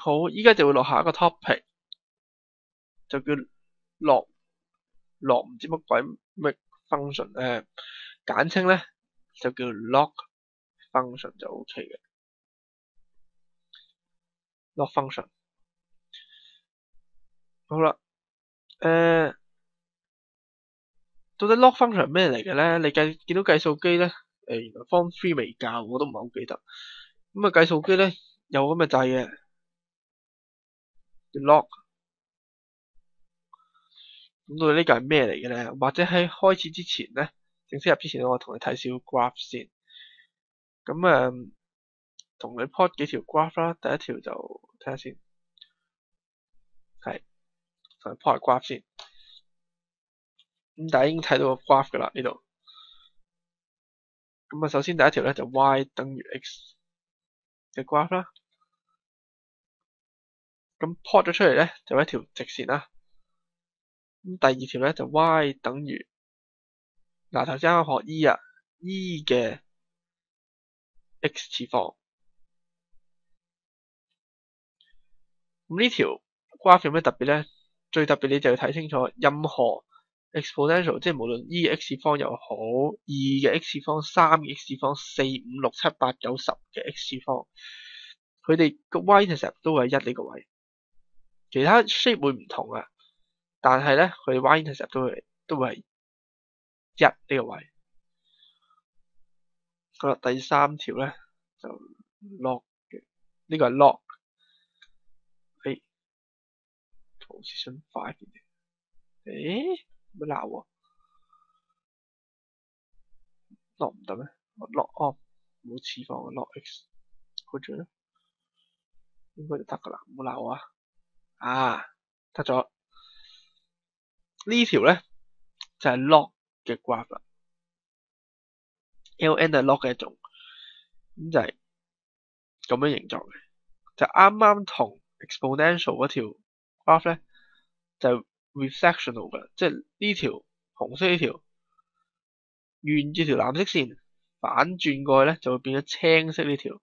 好，依家就會落下一個 topic，就叫log 唔知乜鬼咩 function，簡稱咧就叫 log function 就 OK 嘅。log function 好啦，到底 log function 係咩嚟嘅咧？你見到計數機咧，原來 Form 3未教，我都唔係好記得。咁啊，計數機咧有咁嘅掣嘅，叫 log。咁到底呢個係咩嚟嘅咧？或者喺開始之前咧，正式入之前咧，我同你睇少 graph 先。咁同你 plot 幾條 graph 啦。第一條就睇下先，係同你 plot graph 先。咁大家已經睇到個 graph 噶啦呢度。咁啊，首先第一條咧就 y 等於 x 嘅 graph 啦。咁 plot 咗出嚟咧就一條直線啦。咁第二條咧就 y 等於嗱，頭先啱學 e 啊 ，e 嘅 x 次方。咁呢條 graph 有咩特別咧？最特別你就要睇清楚，任何 exponential 即係無論 e 嘅 x 次方又好，2嘅 x 次方、3嘅 x 次方、4、5、6、7、8、9、10嘅 x 次方，佢哋個 y-intercept 都係1呢個位。其他 shape 會唔同啊，但係咧佢哋 y-intercept 都會係1呢個位。好啦，第三條咧就 log 嘅，呢個係 log。position 5乜鬧喎？log 唔得咩？log off 冇次方嘅 log x， 好住啦，應該就得噶啦，唔好鬧啊！得咗呢條咧就係 log 嘅 graph 啦。ln 係 log 嘅一種，咁就係咁樣形狀嘅，就啱啱同 exponential 嗰條 graph 咧就 reflectional 嘅，即係呢條紅色呢條沿住條藍色線反轉過去咧就會變咗青色呢條。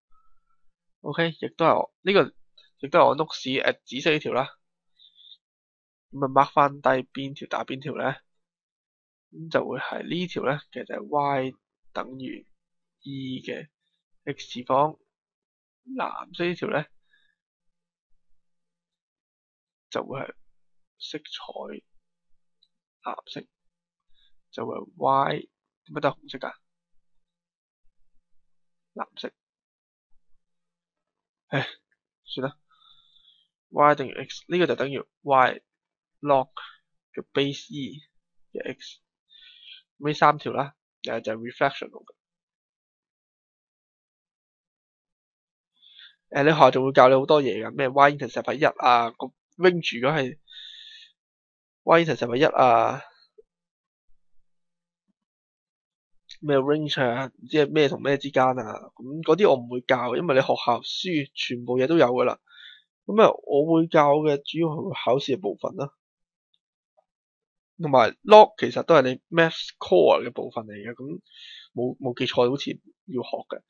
OK， 亦都係我呢個，亦都係我 notes 紫色呢條啦。咁啊 mark 翻低邊條打邊條咧，咁就會係呢條咧，其實就係 y 等於 e 嘅 x 次方。藍色呢條咧就會係色彩藍色，就會係 y 點解得紅色㗎？藍色，算啦。y 等於 x 呢個就等於 y log 嘅 base e 嘅 x。呢三條啦，就係 reflectional 嘅。你學校仲會教你好多嘢㗎，咩 y-intercept 係1啊，個 range 如果係 y-intercept 係1啊，咩 range 啊，唔知係咩同咩之間啊，咁嗰啲我唔會教，因為你學校書全部嘢都有㗎啦。咁啊，我會教嘅主要係考試嘅部分啦，同埋 log 其實都係你 maths core 嘅部分嚟嘅，咁冇記錯好似要學嘅。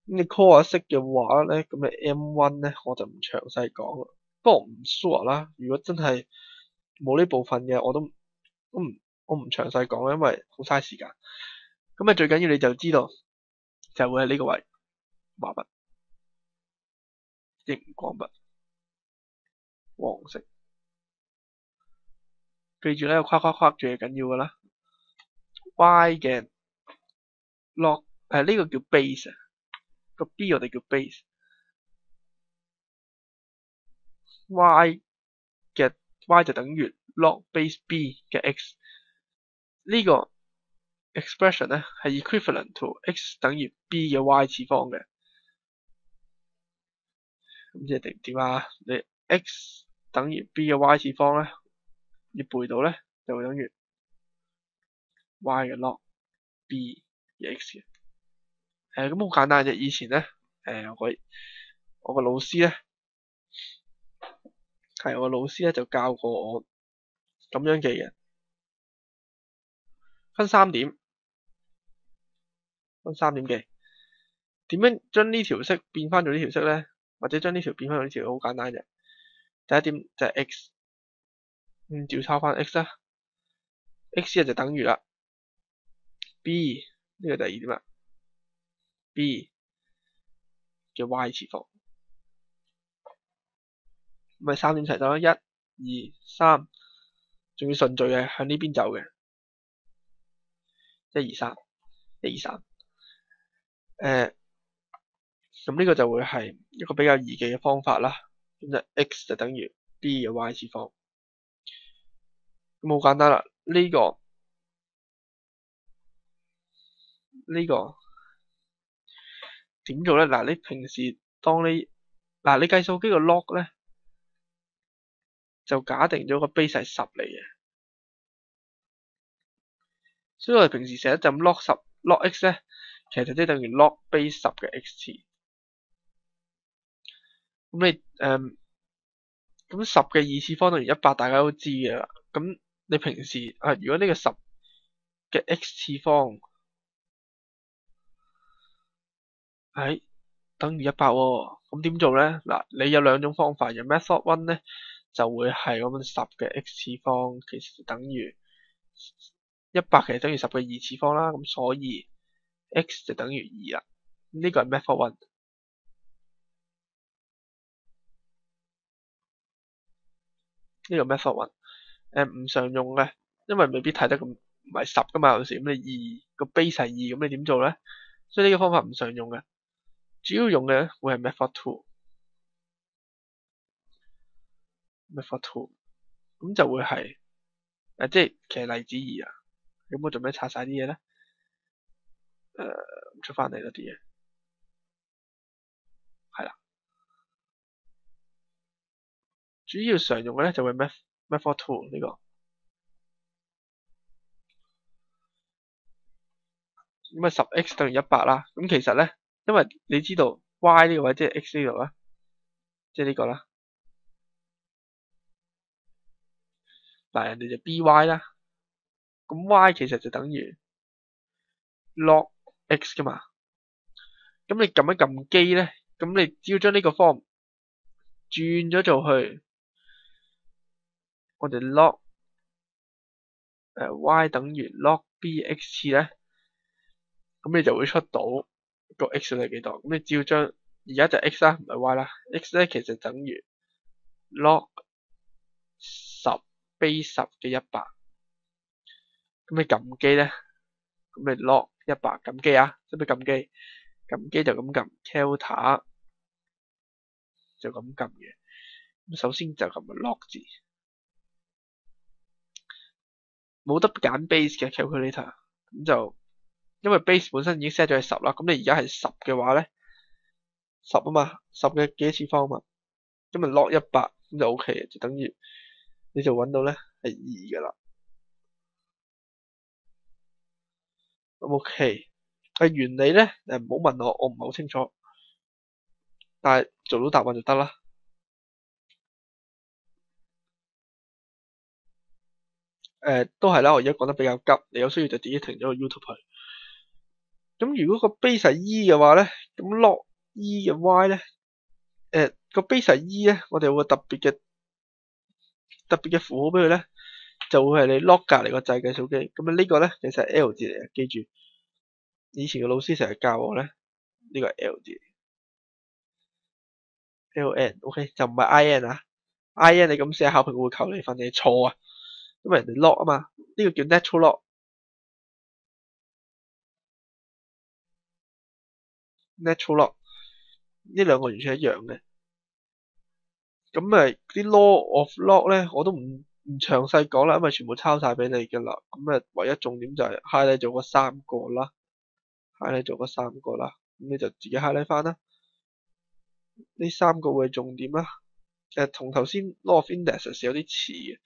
咁你 core 識嘅話咧，咁你 M1 咧我就唔詳細講啦。不過唔 sure 啦，如果真係冇呢部分嘅，我唔詳細講啦，因為好嘥時間。咁啊，最緊要你就知道就會喺呢個位畫筆、熒光筆、黃色。記住咧，個框住係緊要噶啦。y 嘅 log 呢個叫 base 啊，個 b 我哋叫 base。y 嘅 y 就等於 log base b 嘅 x。呢個 expression 咧係 equivalent to x 等於 b 嘅 y 次方嘅。咁即係點啊？你 x 等於 b 嘅 y 次方咧，你背到咧就會等於 y 嘅 log b 嘅 x 嘅。咁好簡單啫。以前咧，我個老師咧，就教過我咁樣記嘅，分三點記。點樣將呢條式變翻做呢條式咧？或者將呢條變翻到呢條好簡單嘅。第一點就係 x，照抄翻 x 啦 ，x 就等於啦 b 呢個第二點啦 ，b 嘅 y 次方，咪3點齊得啦，1、2、3，仲要順序嘅向呢邊走嘅，1、2、3、1、2、3，咁呢個就會係一個比較易記嘅方法啦。咁就 x 就等於 b 嘅 y 次方，咁好簡單啦。呢個點做咧？嗱，你平時當你計數機個 log 咧，就假定咗個 base 係10嚟嘅，所以我哋平時成日就咁 log 10 log x 咧，其實就即係等於 log base 10嘅 x 次。咁你咁10嘅2次方等於100，大家都知嘅啦。咁你平時如果呢個10嘅 x 次方係等於100喎，咁點做咧？嗱，你有兩種方法嘅。Method 1咧就會係咁樣10嘅 x 次方其實等於100，其實等於10嘅2次方啦。咁所以 x 就等於2啦。呢個係 Method 1。呢個 method 1，唔常用嘅，因為未必睇得咁唔係10噶嘛，有時咁你2個 base 係2，咁你點做咧？所以呢個方法唔常用嘅，主要用嘅會係 method 2，method 2，咁就會係即係其實例子2啊，咁我做咩拆晒啲嘢咧？出翻嚟嗰啲嘢，係啦，主要常用嘅咧就會 method 2呢個。咁啊10x等於100啦，咁其實咧，因為你知道 y 呢個位即係 x 呢度啦，即係呢個啦，嗱人哋就 by 啦，咁 y 其實就等於 log x 噶嘛，咁你撳一撳機咧，咁你只要將呢個 form 轉咗做去，我哋 log y 等於 log bx 次咧。咁你就會出到個 x 係幾多？咁你只要將而家就 x 啦，唔係 y 啦。x 咧其實等於 log 10 base 10嘅100。咁你撳機咧，咁你 log 100撳機啊，使唔使撳機？撳機就咁撳 Delta 就咁撳嘅。咁首先就撳個 log 字，冇得揀 base 嘅 calculator，咁就。因為 base 本身已經 set 咗係10啦，咁你而家係10嘅話咧，10啊嘛，10嘅幾多次方啊嘛，咁咪 log 100咁就 OK 嘅，就等於你就揾到咧係2噶啦。咁 OK，原理咧唔好問我唔係好清楚，但係做到答案就得啦。都係啦，我而家講得比較急，你有需要就自己停咗個 YouTube 去。咁如果個 base 係 e 嘅話咧，咁 log e 嘅 y 咧，個 base 係 e 咧，我哋有個特別嘅符號俾佢咧，就會係你 log 隔離個掣計數機。咁啊呢個咧其實係 L 字嚟嘅，記住。以前嘅老師成日教我咧，呢個係 L 字，LN，OK 就唔係 IN 啊，IN 你咁寫考評會扣你分，你錯啊，因為人哋 log 啊嘛，呢個叫 natural log，natural log，呢兩個完全一樣嘅。咁啲 law of log 咧，我都唔詳細講啦，因為全部抄晒俾你㗎啦。咁唯一重點就係 highlight 咗嗰3個啦，highlight 咗嗰3個啦，咁你就自己 highlight 翻啦。呢3個會係重點啦，同頭先 law of indexes 有啲似嘅。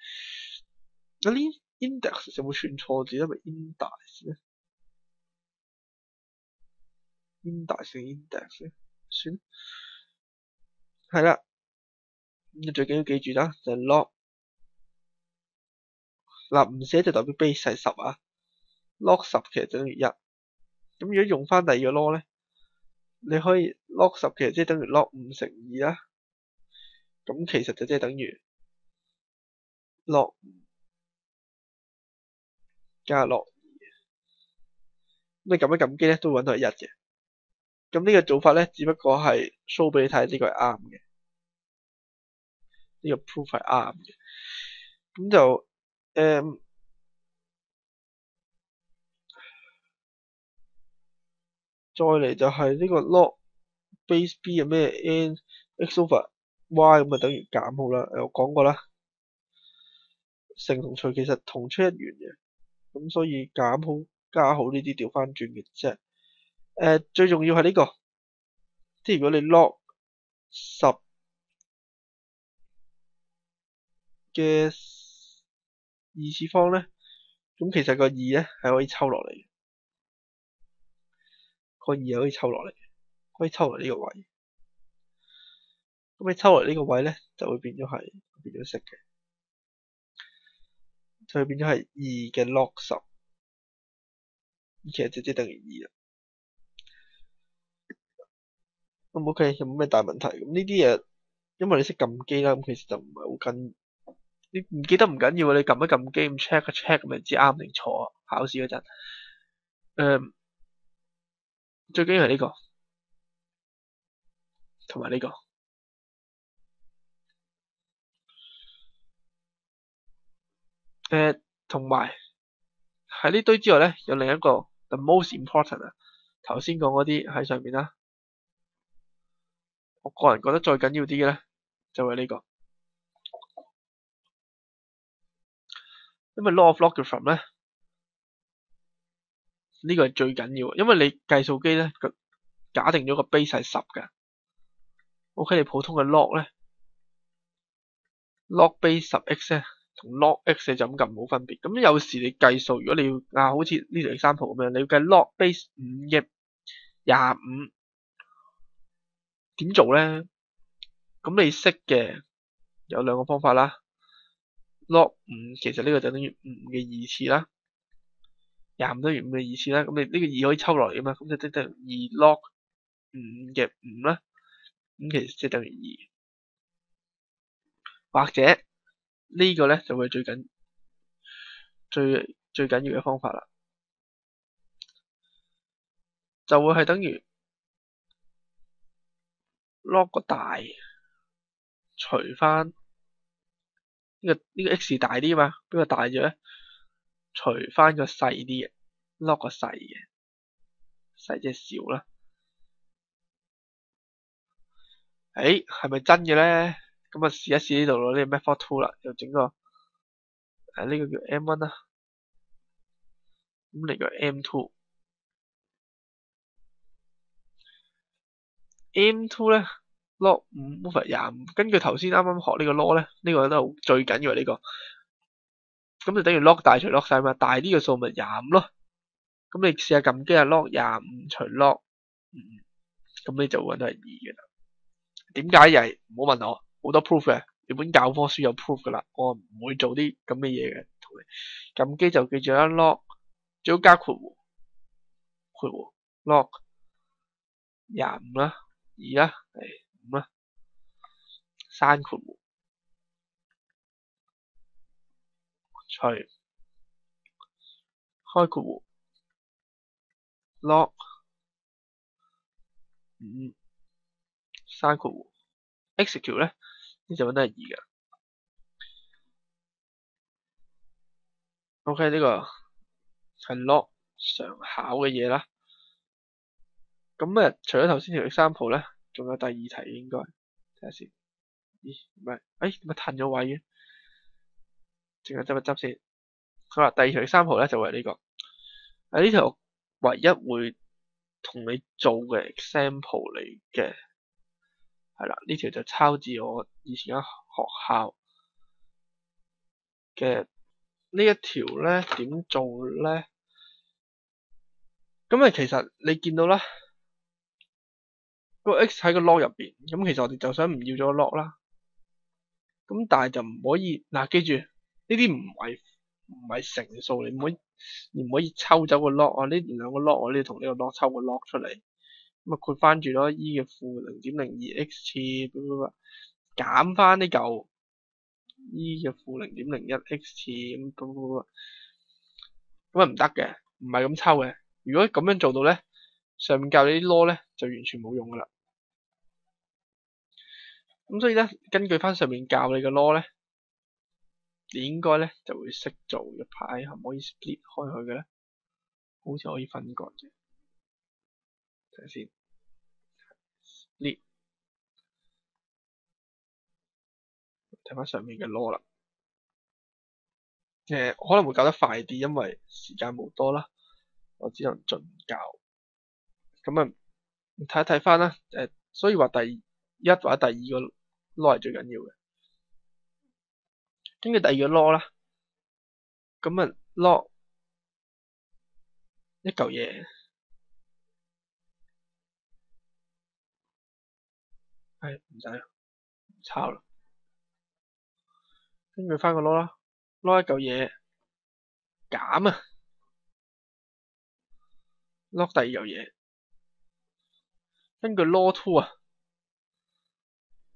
呢 index 有冇串錯字咧？咪 index 咧 ？index 定 index 咧？算，係啦。咁你最緊要記住啦，就係 log 嗱唔寫就代表 base 係10啊，log 10其實等於1。咁如果用翻第二個 law 咧，你可以 log 10其實即係等於 log 5乘2啦。咁其實就即係等於 log 5加 log 2。咁你撳一撳機咧，都會揾到係1嘅。咁呢個做法咧，只不過係 show 俾你睇呢個係啱嘅，呢個 proof 係啱嘅。咁就再嚟就係呢個 log base b 係咩 n x over y 咁啊，等於減號啦。我講過啦，乘同除其實同出一元嘅，咁所以減號加號呢啲調翻轉嘅啫。最重要係呢個，即係如果你 log 10嘅2次方咧，咁其實個2咧係可以抽落嚟嘅，個2係可以抽落嚟，可以抽落呢個位。咁你抽落呢個位咧，就會變咗式嘅，就會變咗係2嘅 log 10，其實就即係等於2啦。咁 OK，有冇咩大問題？咁呢啲嘢，因為你識撳機啦，咁其實就唔係好緊。你唔記得唔緊要啊，你撳一撳機咁 check 一 check，咪知啱定錯啊？考試嗰陣，最緊要係呢個，同埋呢個。同埋喺呢堆之外咧，有另一個 the most important 啊，頭先講嗰啲喺上面啦。我個人覺得最緊要啲嘅咧，就係呢個，因為 law of logarithm 咧，呢個係最緊要，因為你計數機咧，假定咗個 base 係10嘅。OK，你普通嘅 log 咧，log base 10x 咧，同 log x 你就咁撳冇分別。咁有時你計數，如果你要好似呢條 example 咁樣，你要計 log base 5嘅25，點做咧？咁你識嘅有兩個方法啦。log 5其實呢個就等於5嘅2次啦，25等於5嘅2次啦。咁你呢個2可以抽落嚟啊嘛，咁就即係2 log 5嘅5啦。咁其實即係等於2，或者呢個咧就會最緊要嘅方法啦，就會係等於 log 個大除翻呢個 x 大啲嘛，邊個大咗咧？除翻個細啲嘅 log 個細嘅，細即係少啦。係咪真嘅咧？咁啊試一試呢度咯，呢個 method 2啦，又整個呢個叫 M1 啦，咁嚟個 M2 咧 log 5 over 25，根據頭先啱啱學呢個 log 咧，呢個都最緊要係呢個，咁就等於 log 大除 log 細嘛，大啲嘅數咪25咯。咁你試下撳機啊 log 25除 log 5，咁你就揾到係2嘅啦。點解又係唔好問我，好多 proof 嘅，你本教科書有 proof 噶啦，我唔會做啲咁嘅嘢嘅。同你撳機就記住啦 log，最好加括弧log 25啦，2啦，5啦，刪括弧除開括弧 log 5刪括弧 execute 咧，呢就揾到係2嘅。OK，呢個係 log 常考嘅嘢啦。咁除咗頭先條 example 咧，仲有第二題應該睇下先。咦，唔係，點解褪咗位嘅？淨係執一執先。好啦，第二條 example 咧就係呢個。呢條唯一會同你做嘅 example 嚟嘅，係啦，呢條就抄自我以前間學校嘅呢一條咧，點做咧？咁其實你見到啦，個 x 喺個 log 入邊，咁其實我哋就想唔要咗個 log 啦。咁但係就唔可以，記住呢啲唔係乘數，你唔可以抽走個 log 啊！呢兩個 log 我呢同呢個 log 抽個 log 出嚟，咁啊括翻住咯，e 嘅負0.02 x 次，減翻呢嚿 e 嘅負0.01 x 次，咁啊唔得嘅，唔係咁抽嘅。如果咁樣做到咧，上面教你啲 law 咧就完全冇用噶啦。咁所以咧，根據翻上面教你嘅 law 咧，你應該咧就會識做一排，可唔可以 split 開佢嘅咧？好似可以分割嘅，睇下先。split 睇翻上面嘅 law 啦。可能會教得快啲，因為時間冇多啦，我只能盡教。咁啊，睇一睇翻啦。所以話第一或者第二個 law 係最緊要嘅。跟住第二個 law 啦，咁啊 law 一嚿嘢，係唔使抄啦。跟住翻個 law 啦，law 一嚿嘢減啊，law 第二嚿嘢，根據 law two 啊，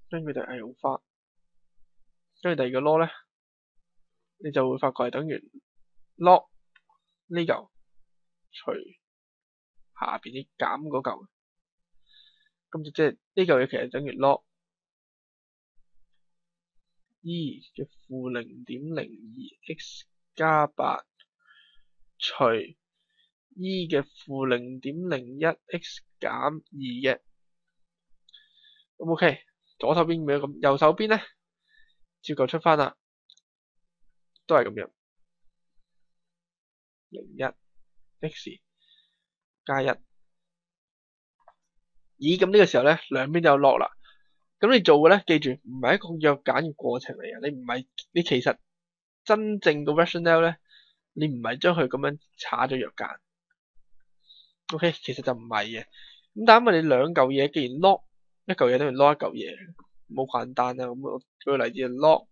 跟住就係用法，跟住第二個 law 咧，你就會發覺係等於 log 呢嚿除下邊啲減嗰嚿，咁就即係呢嚿嘢其實等於 log e 嘅負0.02 x 加8除 e 嘅負0.01 x 減2嘅，咁 OK。左手邊變咗咁，右手邊咧照舊出翻啦，都係咁樣01 x 加1。咦，咁呢個時候咧，兩邊都有 log 啦。咁你做嘅咧，記住唔係一個約簡嘅過程嚟嘅，你其實真正嘅 rationale 咧，你唔係將佢咁樣查咗約簡。OK，其實就唔係嘅。咁但係因為你兩嚿嘢，既然 log 一嚿嘢等於 log 一嚿嘢，冇簡單啦。咁我舉個例子，log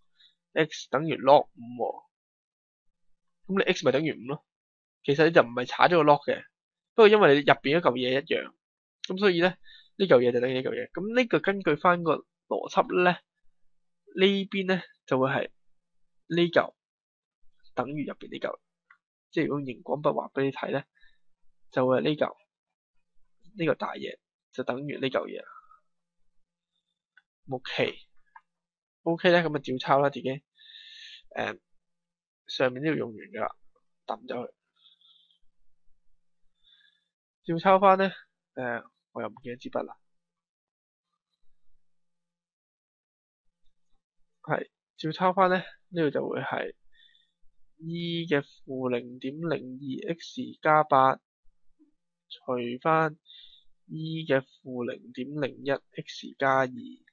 x 等於 log 5，咁你 x 咪等於5咯。其實你就唔係查咗個 log 嘅，不過因為你入邊一嚿嘢一樣，咁所以咧呢嚿嘢就等於呢嚿嘢。咁呢個根據翻個邏輯咧，呢邊咧就會係呢嚿等於入邊呢嚿，即係如果熒光筆畫俾你睇咧，就會係呢嚿呢個大嘢就等於呢嚿嘢。OK 咧，咁啊照抄啦自己。上面呢度用完噶啦，抌咗佢。照抄翻咧，我又唔記得支筆啦。係照抄翻咧，呢度就會係 e 嘅負0.02 x 加8除翻 e 嘅負0.01 x 加2，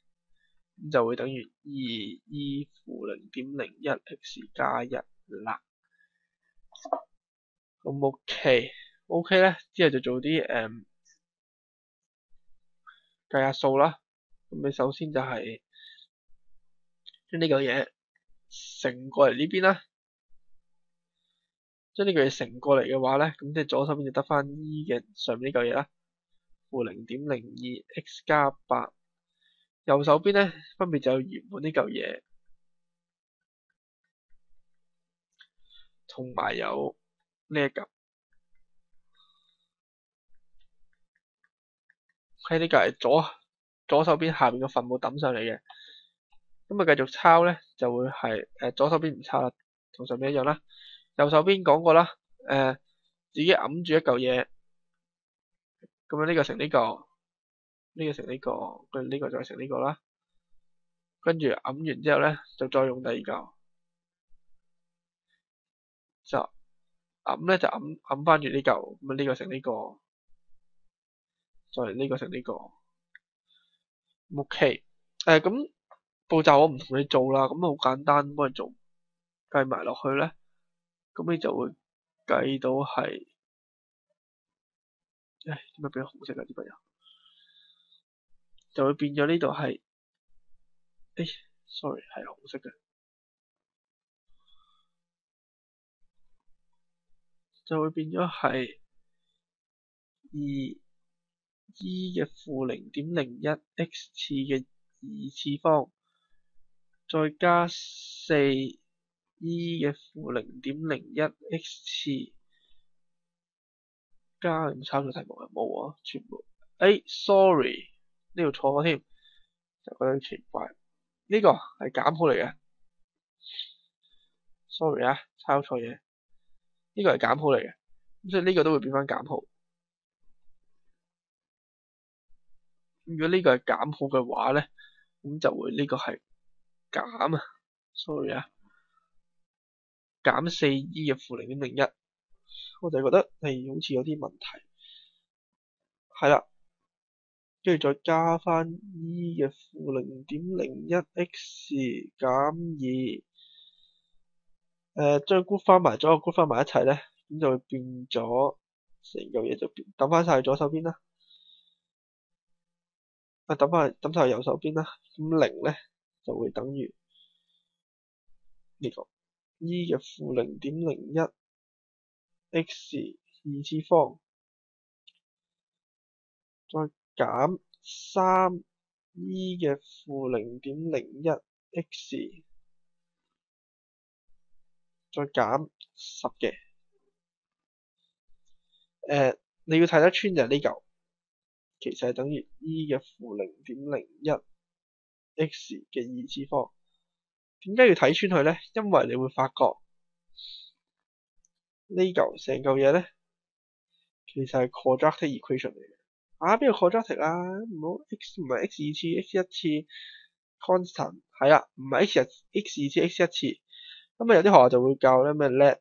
咁就會等於2e 負0.01 x 加1啦。咁 OK 咧，之後就做啲計下數啦。咁你首先就係將呢嚿嘢乘過嚟呢邊啦。將呢嚿嘢乘過嚟嘅話咧，咁即係左手邊就得翻 e 嘅上面呢嚿嘢啦，負0.02 x 加8。右手邊咧分別就有原本呢嚿嘢，同埋有呢一嚿。喺呢嚿係左手邊下邊個分母抌上嚟嘅。咁啊繼續抄咧，就會係左手邊唔抄啦，同上邊一樣啦。右手邊講過啦，自己揞住一嚿嘢，咁樣呢個乘呢個，呢個乘呢個，跟住呢個再乘呢個啦。跟住揞完之後咧，就再用第二嚿，就揞咧就揞翻住呢嚿，咁啊呢個乘呢個，再呢個乘呢個。OK，咁步驟我唔同你做啦，咁好簡單，幫你做計埋落去咧，咁你就會計到係，點解變紅色嘅啲筆友？就會變咗呢度係，sorry 係紅色嘅，就會變咗係 e 嘅負0.01 x 次嘅二次方，再加4e 嘅負0.01 x 次，加有冇抄錯題目啊？冇啊，全部。sorry， 呢度錯咗添，就覺得奇怪。呢個係減號嚟嘅 ，sorry 啊，抄錯嘢。呢個係減號嚟嘅，咁所以呢個都會變翻減號。如果呢個係減號嘅話咧，咁就會呢個係減啊 ，sorry 啊，減4e 嘅負0.01，我就覺得係好似有啲問題。係啦，跟住再加翻 e 嘅負0.01 x 減2，將 group 翻埋，左右 group 翻埋一齊咧，咁就會變咗成嚿嘢就變，抌翻晒去左手邊啦。抌晒去右手邊啦，咁0咧就會等於呢個 e 嘅負0.01 x 二次方，再減3e 嘅負0.01 x， 再減10嘅。你要睇得穿就係呢嚿，其實係等於 e 嘅負0.01 x 嘅二次方。點解要睇穿佢咧？因為你會發覺呢嚿成嚿嘢咧，其實係 quadratic equation 嚟嘅。邊個 quadratic 啊？唔好 x 唔係 x 二次 x 一次 constant 係啦，唔係 x 二次 x 一次。咁有啲學校就會教咧咩 let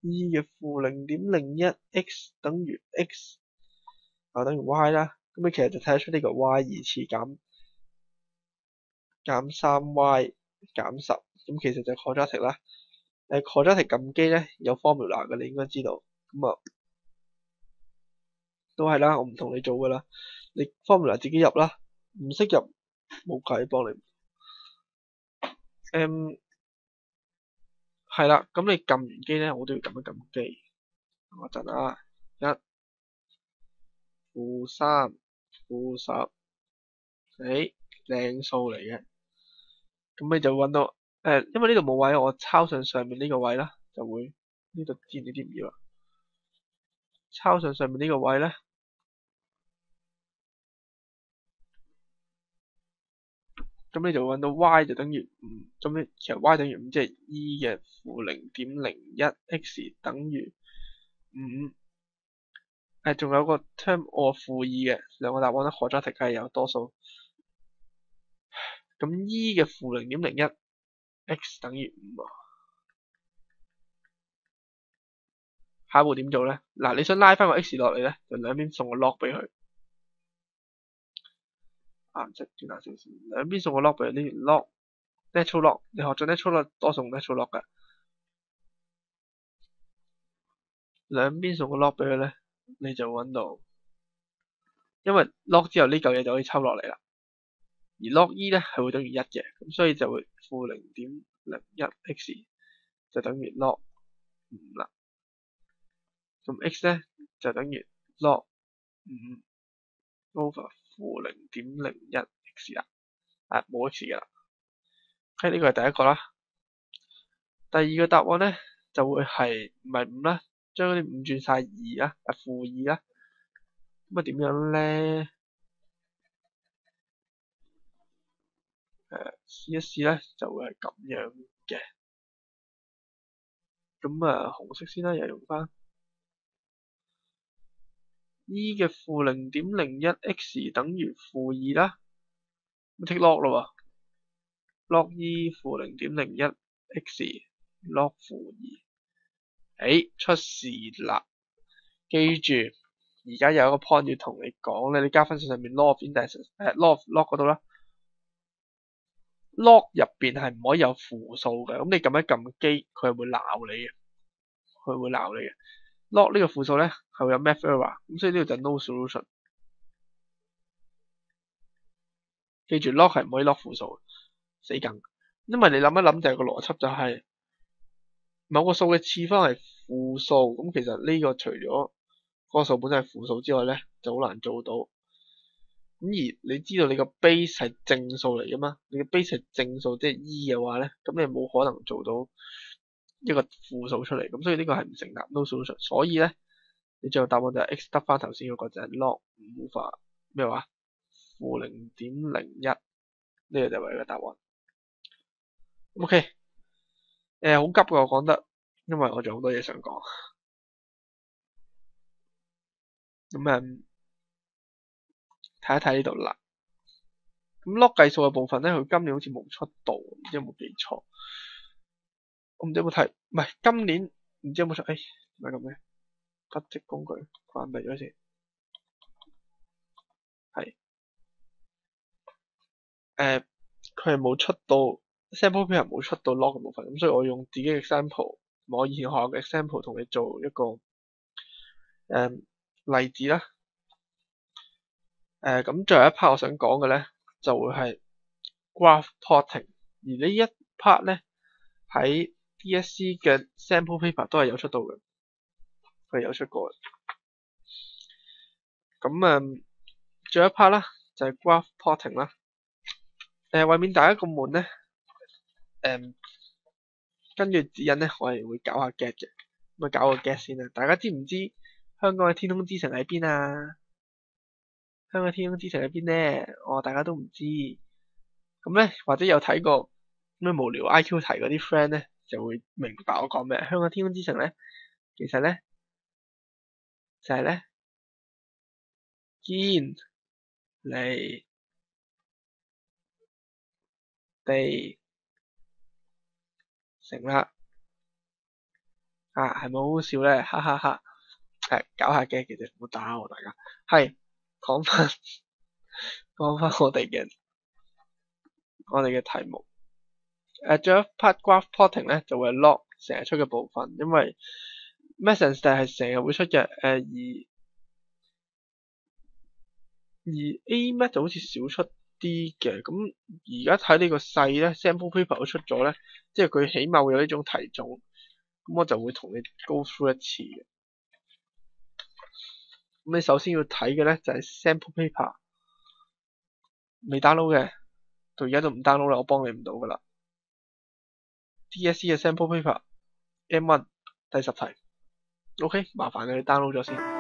e 嘅負0.01 x 等於 x 等於 y 啦。咁你其實就睇得出呢個 y 二次減 3y 減10，咁其實就 quadratic 啦。quadratic 撳機咧有 formula 嘅，你應該知道。咁啊都係啦，我唔同你做噶啦，你 formula 自己入啦，唔識入冇計幫你。係啦，咁你撳完機咧，我都要撳一撳機。等我陣啊，1、-3、-10，靚數嚟嘅。咁你就揾到因為呢度冇位，我抄上面呢個位啦，就會呢度知呢啲唔要啦。抄上面呢個位咧，咁你就揾到 y 就等於5，咁咧其實 y 等於5，即係 e 嘅負0.01 x 等於5。仲有個 term 我負2嘅，兩個答案咧，quadratic係有多數。咁 e 嘅負0.01 x 等於5啊。下一步點做咧？嗱，你想拉翻個 x 落嚟咧，就兩邊送個 log 俾佢。即係轉下先，兩邊送個 log 俾佢，呢 log natural log， 你學咗 natural log 多送 natural log 㗎。兩邊送個 log 俾佢咧，你就揾到，因為 log 之後呢嚿嘢就可以抽落嚟啦。而 log e 咧係會等於1嘅，咁所以就會負0.01 x 就等於 log 5啦。咁 x 咧就等於 log 5 over 負0.01 x 啦。冇 x 嘅啦。呢個係第一個啦。第二個答案咧就會係唔係5啦，將嗰啲5轉晒2啦，負2啦。咁點樣咧？試一試咧就會係咁樣嘅。咁紅色先啦，又用翻 e 嘅負0.01 x 等於負2啦。咁 take log 啦喎，log e 負0.01 x log 負2。出事啦！記住，而家有一個 point 要同你講咧，你加分數上面 law of index，law of log 嗰度啦。log 入邊係唔可以有負數嘅，咁你撳一撳機，佢係會鬧你嘅，log 呢個負數咧係會有 math error，咁所以呢度就 no solution。記住 log 係唔可以 log 負數，死梗。因為你諗一諗就係個邏輯就係某個數嘅次方係負數，咁其實呢個除咗嗰個數本身係負數之外咧，就好難做到。咁而你知道你個 base 係正數嚟噶嘛？你個 base 係正數，即係 e 嘅話咧，咁你冇可能做到一個負數出嚟。咁所以呢個係唔成立 no solution。所以咧，你最後答案就係 x 得翻頭先嗰個就係 log 5 over 咩話負0.01，呢個就係個答案。OK，好急㗎我講得，因為我仲有好多嘢想講。咁睇一睇呢度啦。咁 log 計數嘅部分咧，佢今年好似冇出到，唔知有冇記錯？我唔知有冇睇，唔係今年唔知有冇出？誒，唔係咁嘅，筆跡工具關閉咗先。係佢係冇出到 sample paper 冇出到 log 嘅部分，咁所以我用自己嘅 example，我以前學嘅 example 同你做一個例子啦。咁最後一 part 我想講嘅咧，就會係 graph plotting，而呢一 part 咧喺 DSE 嘅 sample paper 都係有出到嘅，佢有出過嘅。咁最後一 part 啦，就係 graph plotting 啦。為免大家咁悶咧，跟住指引咧，我係會搞下 get 嘅。咁搞個 get 先啦。大家知唔知香港嘅天空之城喺邊啊？香港天空之城喺邊咧？大家都唔知。咁咧，或者有睇過咩無聊 IQ 題嗰啲 friend 咧，就會明白我講咩。香港天空之城咧，其實咧就係咧堅尼地城啦。係咪好好笑咧？哈哈哈。搞下嘅，其實唔好打我大家。係講翻我哋嘅題目。仲有一 part graph plotting 咧，就會係 log 成日出嘅部分，因為 message 係成日會出嘅。而 A-math 就好似少出啲嘅。咁而家睇呢個勢咧 ，sample paper 都出咗咧，即係佢起碼會有呢種題種。咁我就會同你 go through 一次嘅。咁你首先要睇嘅咧就係 sample paper， 未 download 嘅，到而家都唔 download 啦，我幫你唔到噶啦。DSE 嘅 sample paper M1 第10題，OK， 麻煩你 download 咗先。